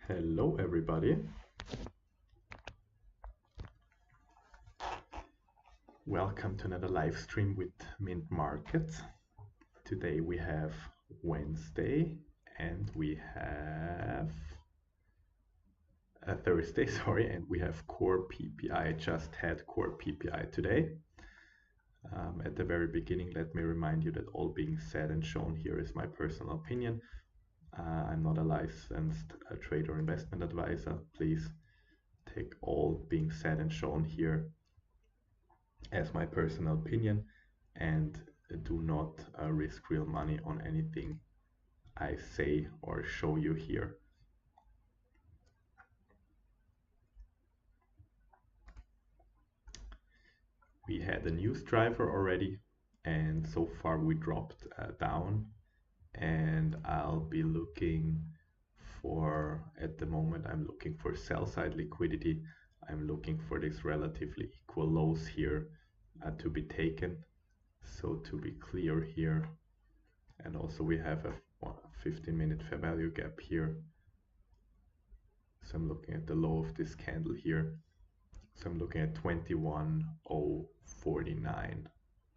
Hello everybody. Welcome to another live stream with Mint Markets. Today we have Wednesday and we have Thursday, sorry, and we have core PPI. Just had core PPI today. At the very beginning, let me remind you that all being said and shown here is my personal opinion. I'm not a licensed trader or investment advisor. Please take all being said and shown here as my personal opinion and do not risk real money on anything I say or show you here. We had a news driver already, and so far we dropped down, and I'll be looking for, at the moment I'm looking for sell side liquidity. I'm looking for these relatively equal lows here to be taken. So to be clear here, and also we have a 15-minute fair value gap here. So I'm looking at the low of this candle here. So I'm looking at 21,049.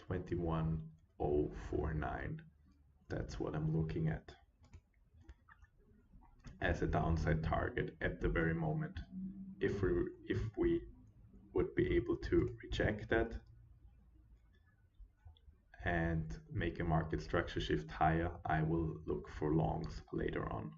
21,049. That's what I'm looking at as a downside target at the very moment. If we would be able to reject that and make a market structure shift higher, I will look for longs later on.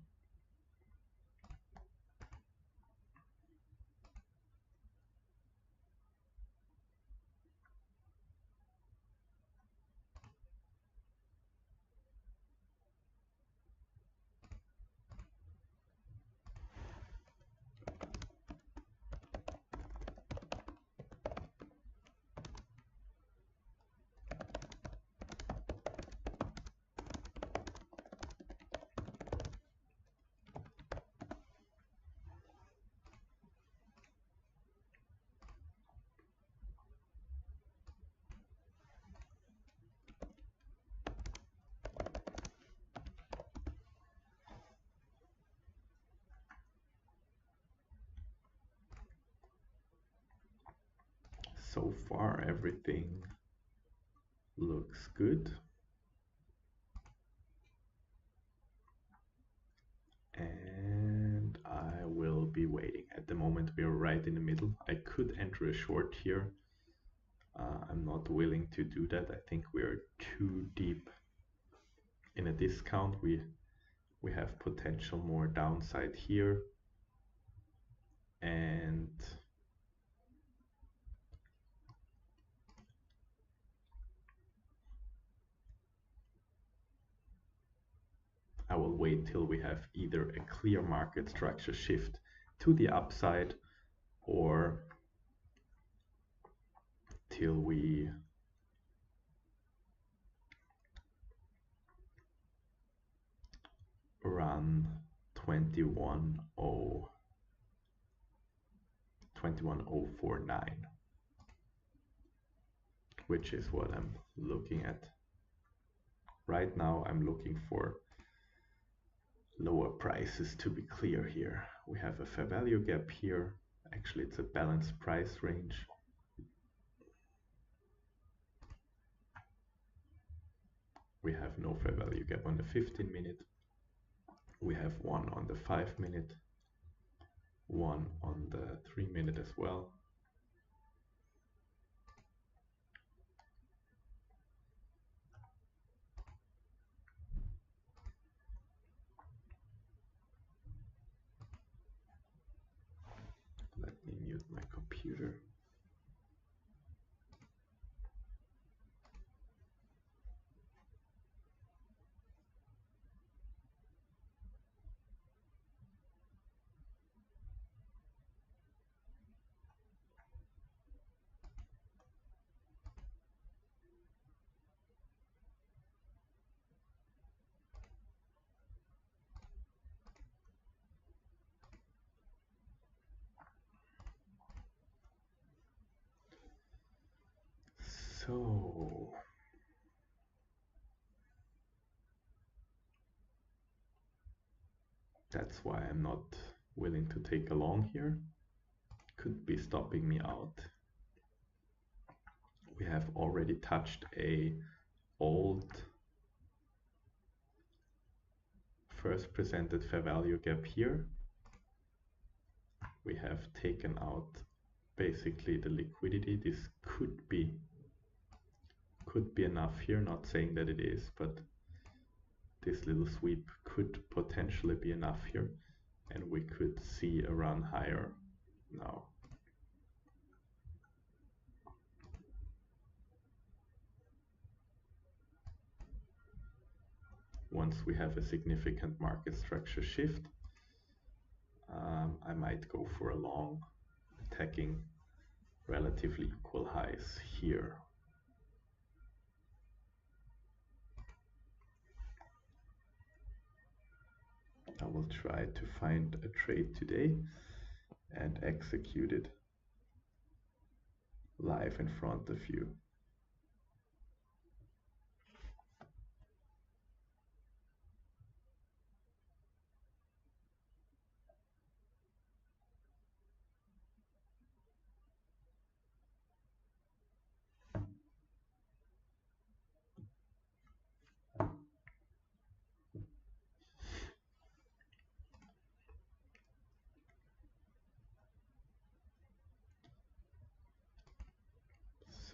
So far, everything looks good. And I will be waiting. At the moment, we are right in the middle. I could enter a short here. I'm not willing to do that. I think we are too deep in a discount. We have potential more downside here. And I will wait till we have either a clear market structure shift to the upside or till we run 21,049, which is what I'm looking at. Right now I'm looking for lower prices to be clear here. We have a fair value gap here. Actually, it's a balanced price range. We have no fair value gap on the 15-minute. We have one on the 5-minute, one on the 3-minute as well. Let me mute my computer. So that's why I'm not willing to take a long here. Could be stopping me out. We have already touched a old first presented fair value gap here. We have taken out basically the liquidity. This could be enough here, not saying that it is, but this little sweep could potentially be enough here, and we could see a run higher now. Once we have a significant market structure shift, I might go for a long, attacking relatively equal highs here. I will try to find a trade today and execute it live in front of you.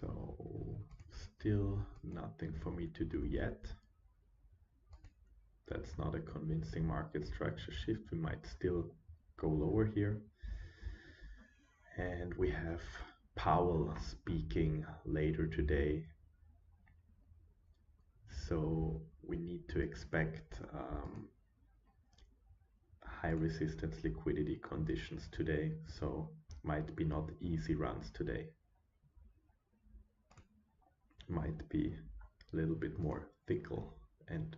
So still nothing for me to do yet. That's not a convincing market structure shift. We might still go lower here. And we have Powell speaking later today. So we need to expect high resistance liquidity conditions today. So might be not easy runs today. Might be a little bit more fickle and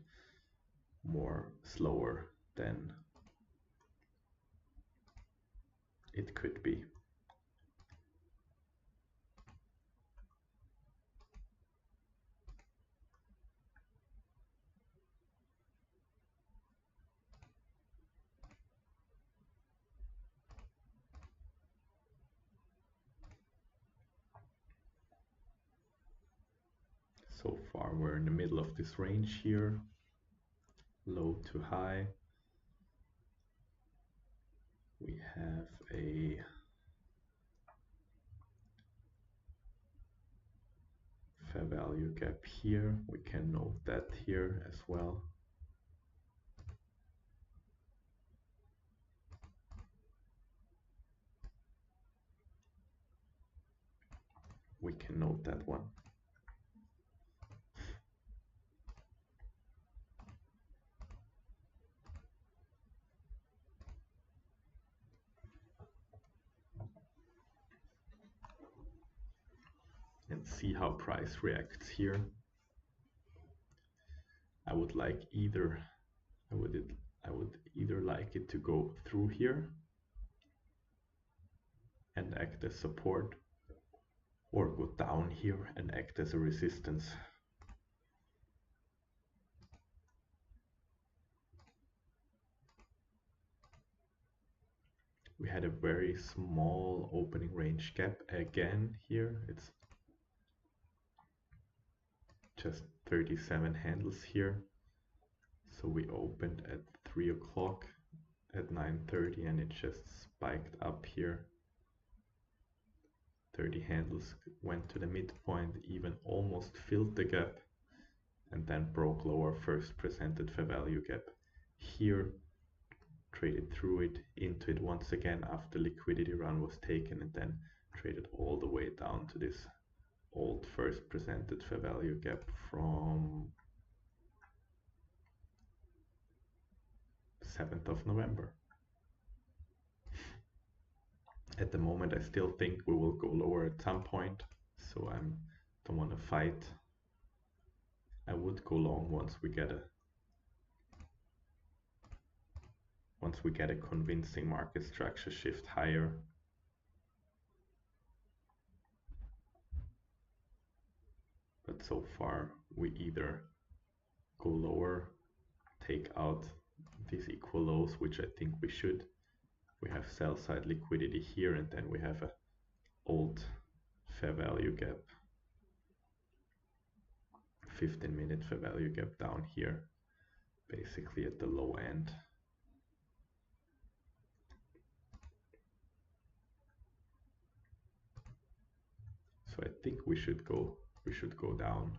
more slower than it could be. So far we're in the middle of this range here, low to high. We have a fair value gap here. We can note that here as well. We can note that one. And see how price reacts here. I would either like it to go through here and act as support, or go down here and act as a resistance. We had a very small opening range gap again here. It's just 37 handles here. So we opened at 3 o'clock at 9:30 and it just spiked up here. 30 handles went to the midpoint, even almost filled the gap, and then broke lower first presented fair value gap here, traded through it, into it once again after liquidity run was taken, and then traded all the way down to this old first presented fair value gap from 7th of November. At the moment, I still think we will go lower at some point, so I don't want to fight. I would go long once we get a convincing market structure shift higher. But so far, we either go lower, take out these equal lows, which I think we should, we have sell side liquidity here, and then we have a old fair value gap, 15-minute fair value gap down here, basically at the low end. So I think we should go down.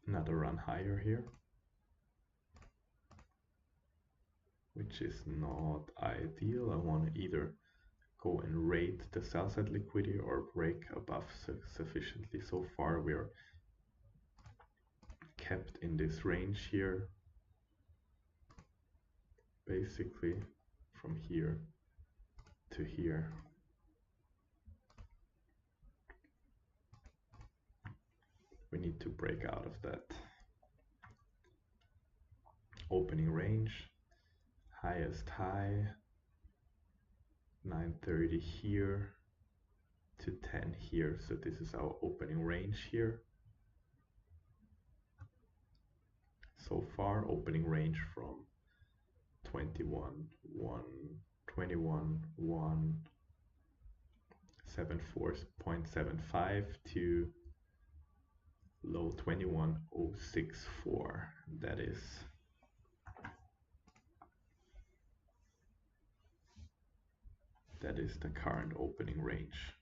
Another run higher here, which is not ideal. I want to either go and rate the sell side liquidity or break above sufficiently. So far we're kept in this range here, basically from here to here. We need to break out of that opening range. Highest high 930 here to 10 here, so this is our opening range here. So far opening range from 21,174.75 to low 21,064. That is the current opening range.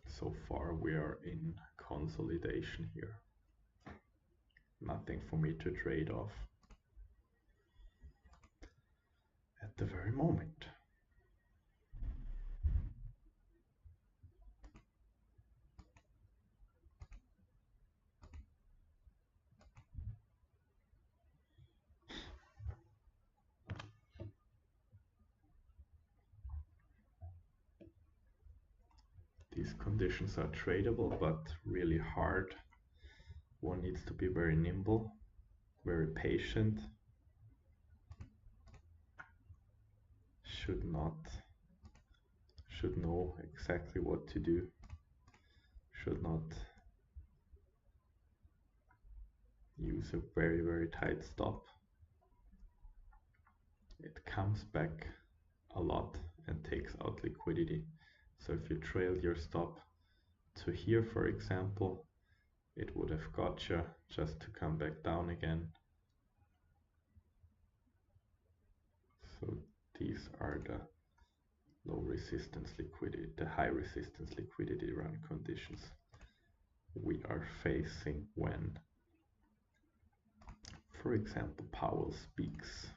So far we are in consolidation here. Nothing for me to trade off at the very moment. These conditions are tradable, but really hard. One needs to be very nimble, very patient. Should know exactly what to do. Should not use a very, very tight stop. It comes back a lot and takes out liquidity. So if you trailed your stop to here, for example, it would have gotcha just to come back down again. So these are the low resistance liquidity, the high resistance liquidity run conditions we are facing when, for example, Powell speaks.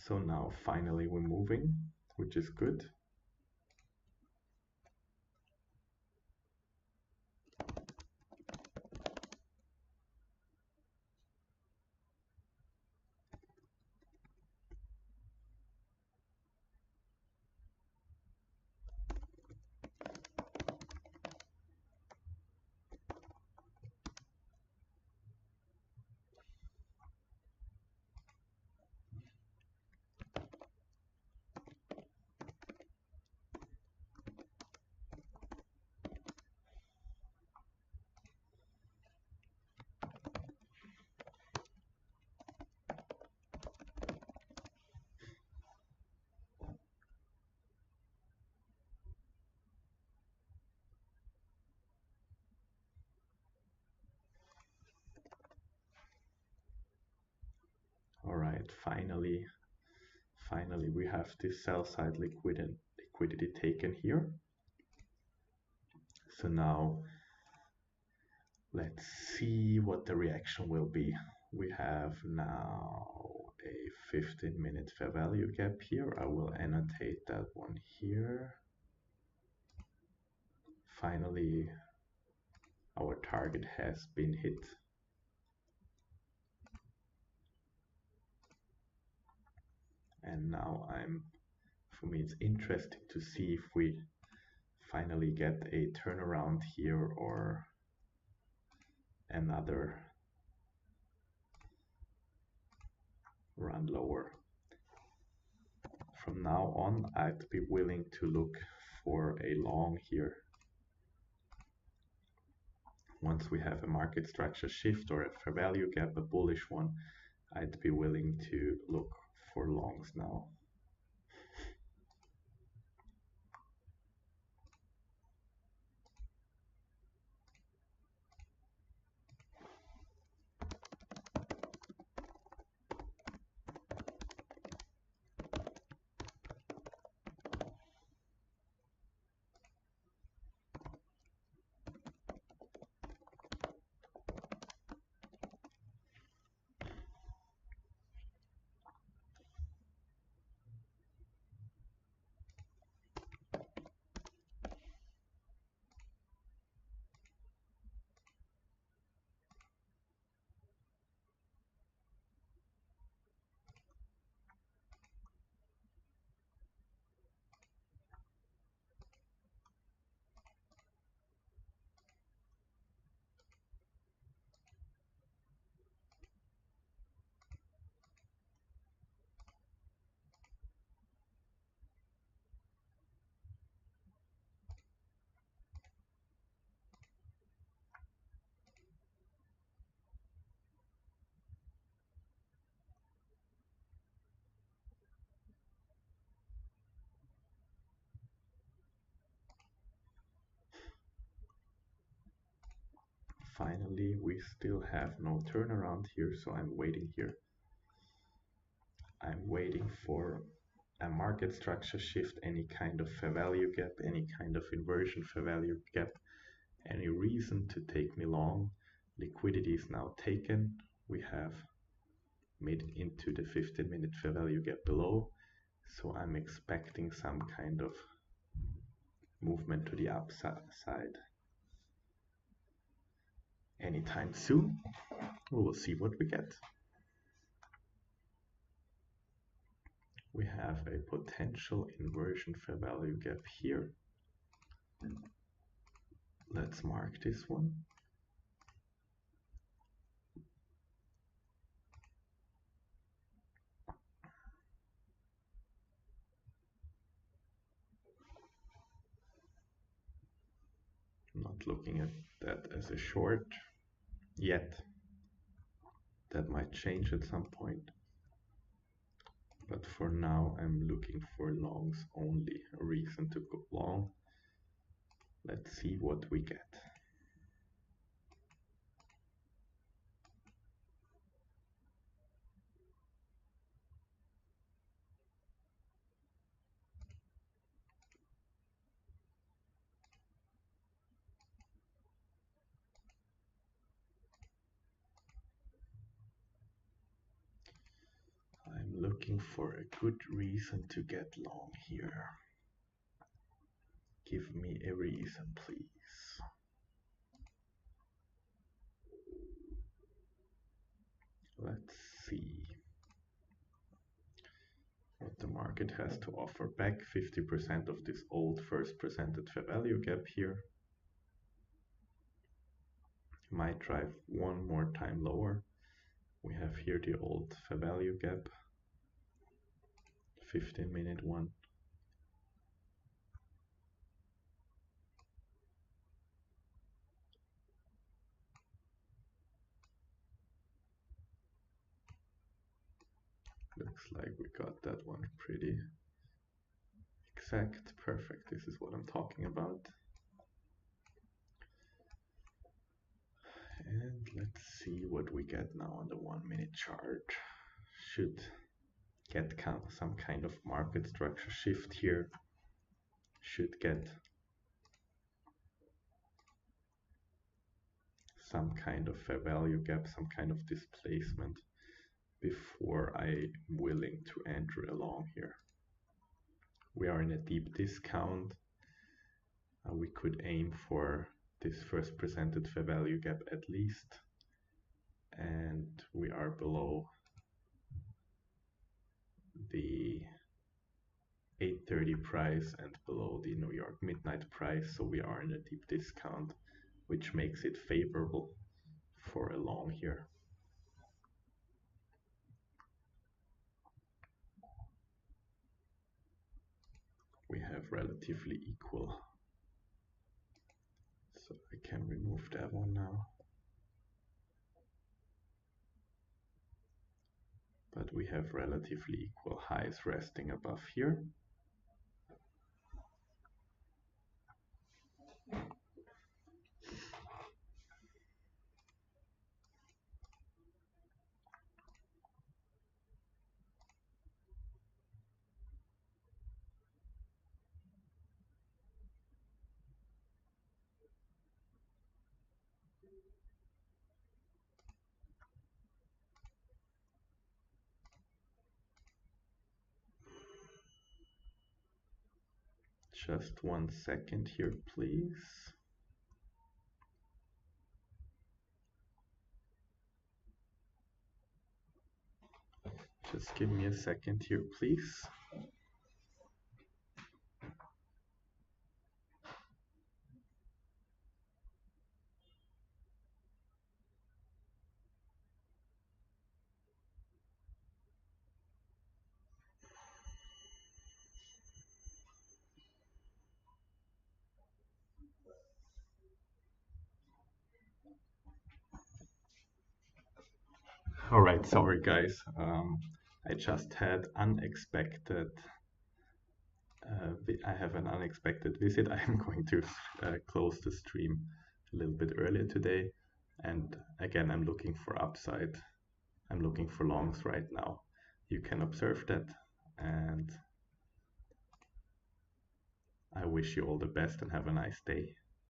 So now finally we're moving, which is good. All right, finally we have this sell side liquidity taken here. So now let's see what the reaction will be. We have now a 15-minute fair value gap here. I will annotate that one here. Finally, our target has been hit. And now for me, it's interesting to see if we finally get a turnaround here or another run lower. From now on, I'd be willing to look for a long here. Once we have a market structure shift or a fair value gap, a bullish one, I'd be willing to look for longs now. Finally, we still have no turnaround here, so I'm waiting here. I'm waiting for a market structure shift, any kind of fair value gap, any kind of inversion fair value gap, any reason to take me long. Liquidity is now taken. We have made it into the 15-minute fair value gap below, so I'm expecting some kind of movement to the upside anytime soon. We will see what we get. We have a potential inversion fair value gap here. Let's mark this one. Not looking at that as a short yet. That might change at some point. But for now, I'm looking for longs only, a reason to go long. Let's see what we get. I'm looking for a good reason to get long here. Give me a reason, please. Let's see what the market has to offer back. 50% of this old first presented fair value gap here. Might drive one more time lower. We have here the old fair value gap, 15-minute one. Looks like we got that one pretty exact. Perfect. This is what I'm talking about. And let's see what we get now on the 1-minute chart. Should get some kind of market structure shift here. Should get some kind of fair value gap, some kind of displacement before I'm willing to enter along here. We are in a deep discount. We could aim for this first presented fair value gap at least, and we are below the 8:30 price and below the New York midnight price, so we are in a deep discount, which makes it favorable for a long here. We have relatively equal, so I can remove that one now. But we have relatively equal highs resting above here. Just 1 second here, please. Just give me a second here, please. All right, sorry guys. I just had unexpected. I have an unexpected visit. I am going to close the stream a little bit earlier today, and again, I'm looking for upside. I'm looking for longs right now. You can observe that, and I wish you all the best and have a nice day.